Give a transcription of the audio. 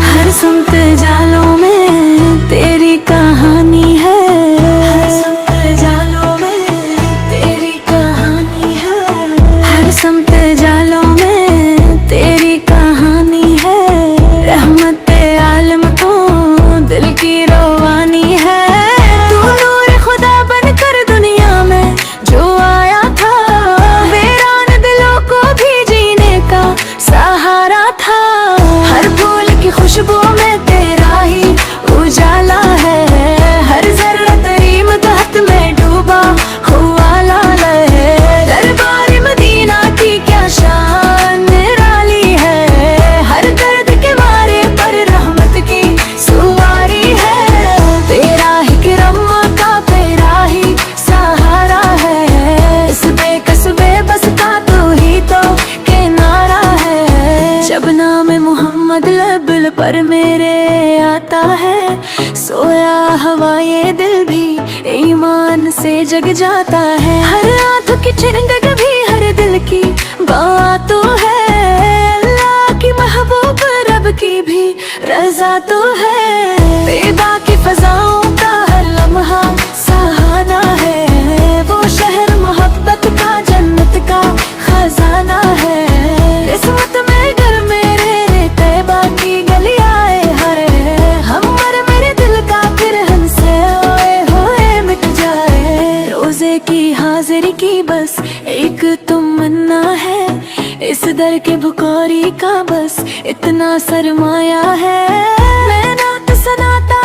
हर सुनते जालों में तेरी कहानी है, हर सुनते जालों में तेरी कहानी है, हर सुनते जालों में तेरी कहानी है। रहमते आलम तो दिल की रवानी है। तू नूर खुदा बनकर दुनिया में जो आया था, वीरान दिलों को भी जीने का सहारा था। हर फूल की खुशबू में तेरा ही उजाला है, हर जर्रा तेरी मदद में डूबा हुआ लाल है। दरबार मदीना की क्या शान निराली है, हर दर्द के मारे पर रहमत की सुवारी है। तेरा ही करम का तेरा ही सहारा है, इस बेकस बेबस का तू ही तो किनारा है। जब नाम मोहम्मद लबल पर मेरे आता है, सोया हवा ये दिल भी ईमान से जग जाता है। हर आंख की ठिठक भी हर दिल की बात तो है, अल्लाह की महबूब रब की भी रजा तो है। बेबा की फजाओं का हर लम्हा सहाना है, वो शहर मोहब्बत का जन्नत का खजाना है। किस्मत में घर मेरे तैबा की गली आए हरे, हम मर मेरे दिल का फिर हमसे होए होए मिट जाए। रोजे की हाजिरी की बस एक तमन्ना है, इस दर के भुखौरी का बस इतना सरमाया है। मैं नात सनाता